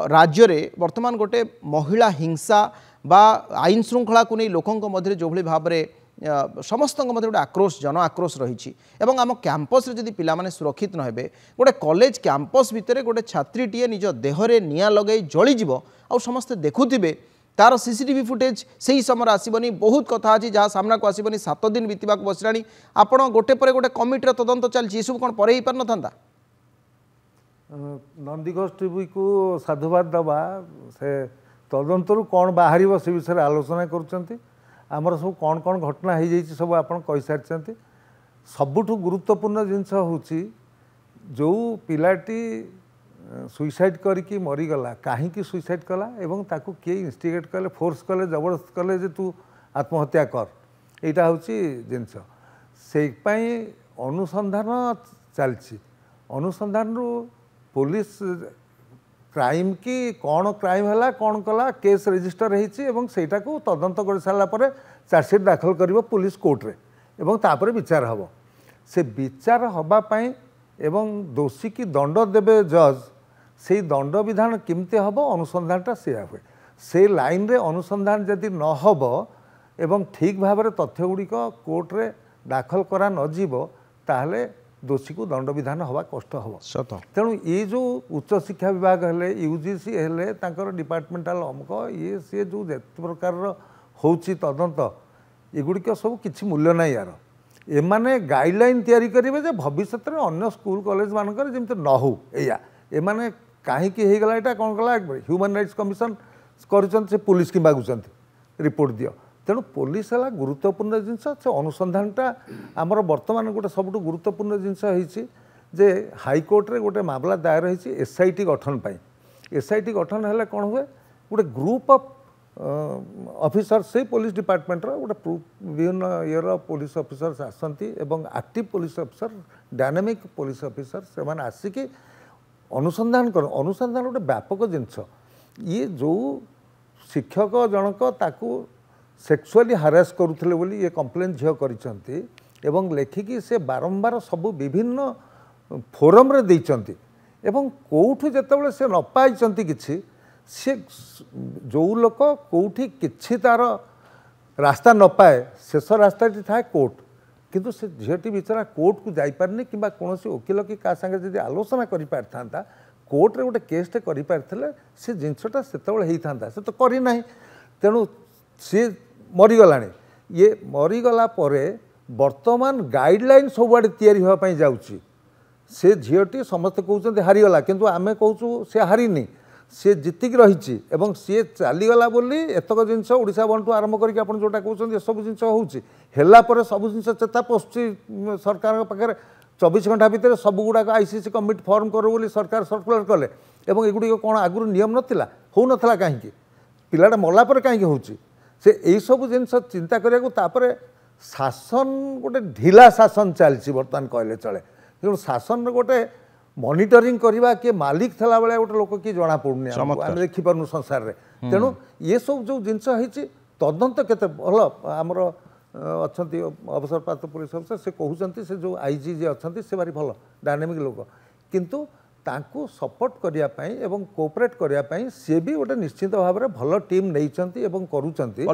राज्य रे वर्तमान गोटे महिला हिंसा बा आईन श्रृंखला को नहीं लोकों मध्य जो भाव में समस्त मध्य गोटे आक्रोश जन आक्रोश रही आम कैंपस जदि पिला सुरक्षित नहे गोटे कॉलेज कैंपस भितर गोटे छात्रीटीए निज देहरे निया लगे जलीज आ समस्ते देखुवे तार सीसीटीवी फुटेज से ही समय आसबनी बहुत कथा अच्छी जहाँ सामना को आसबनी 7 दिन बीतवा बसला आपण गोटे पर गोटे कमिटर तदंत चलती सब कौन पर पार ना नंदीघोष टीवी को साधुवाद दबा से तदंतर कौन बाहर से विषय आलोचना करमर सब कौन कौन घटना हो जाइए सब आप कही सारी सबुठ गुरुत्वपूर्ण जिनस हूँ जो पिलाटी सुइसाइड करके मरीगला कहीं सुइसाइड कला एवं ताकू किए इन्स्टिगेट कले फोर्स कले जबरदस्त कले जे तू आत्महत्या कर यहाँ हूँ जिनस से अनुसंधान चलती अनुसंधान पुलिस क्राइम की कौन क्राइम है कौन कला केस रजिस्टर होटा को तदंत कर सारापर चार्जसीट दाखल कर पुलिस कोर्टे एवं तापर विचार हम से विचार हवापाई एवं दोषी की दंड देवे जज से दंड विधान केमती हम अनुसंधानटा से हुए से लाइन रे अनुसंधान जदि न हब एवं ठीक भाव में तथ्य गुड़िक कोर्टे दाखल करा नजीब ताहले दोषी को दंड विधान हवा कष्ट हम तेणु ये जो उच्च शिक्षा विभाग हेले यूजीसी हेले तांकर डिपार्टमेंटाल अमुक ये सी जो जिते प्रकार होची तदंत एगुड़िक सब किसी मूल्य ना यार एमाने गाइडलाइन तैयारी करेंगे जे भविष्य में अन्य स्कूल कॉलेज मानक जमी न हो या एमाने कहीं होगा कौन कला ह्यूमन राइट्स कमिशन कर पुलिस की मागुंट रिपोर्ट दियो तेणु पुलिस है गुरुत्वपूर्ण जिनस से अनुसंधानटा आमर बर्तमान गोटे सबुठ गुरुत्वपूर्ण जिनस होती जे हाईकोर्ट रे गोटे मामला दायर होती एसआईटी गठन पाई एसआईटी गठन है कौन हुए गोटे ग्रुप ऑफ ऑफिसर से पुलिस डिपार्टमेंट गोटे विभिन्न इयर पुलिस ऑफिसर्स आसती एवं active police officer dynamic police officer से आसिकी अनुसंधान कर अनुसंधान गोटे व्यापक जिनस ये जो शिक्षक जनक ताकू सेक्सुअली हारास करुले बोली ये कंप्लेन झील कर लेखिकी से बारंबार सबू विभिन्न फोरम रे देइचंती एवं कोठु जेतेबेले से न पाइचंती किछि से जो लोक कोठी किछि तार रास्ता न पाए शेष रास्ताटी थाए कोर्ट किंतु से झीटी बेचारा कोर्ट को जाई पारनी किंबा कोनोसी वकील की का संगे जदि आलोचना करि पारथांता कोर्ट रे गोटे केसटे करि पारथिले से जिनसटा सेतेबेले हेई थांता से तो करि नाही तेणु सी मरीगलाणी ये मरीगला परे वर्तमान गाइडलाइन सबुआड़े तैयारी होगापाई जाउची से झीटी समस्त कहते हारीगला किंतु आमे कहूँ से हारिनी सी जीतिक रही एवं सी चलीगला बोली एतक जिनस ओडिशा बंटू आरंभ करके आप जोटा कहते सब जिन होगा सब जिन चेता पशुची सरकार पाखे 24 घंटा भितर सब गुड़ाक आईसीसी कमिटी फॉर्म करो बोली सरकार सर्कुलर कले एवं एगुड़ी कौन आगुरी नियम नाला हो नाला कहीं पिलाटा मलापर कहीं हो यही सब जिन चिंता करापर शासन गोटे ढिला शासन चलती बर्तमान कहले चले तेणु शासन गोटे मॉनिटरिंग करवा किए मालिक थला बेले गोटे लोक किए जना पड़ुनि आम देखिपारनु संसार रे तेणु ये सब जो जिनस होती तदंत केते भल आमर अच्छा अवसरप्राप्त पुलिस अफिसर से कहते से जो आईजी जी अच्छा से भारी भल डायनामिक लोक किंतु तांकु सपोर्ट करने एवं कोऑपरेट करने सी भी गोटे निश्चित भाव में भल टीम नहीं करुँच।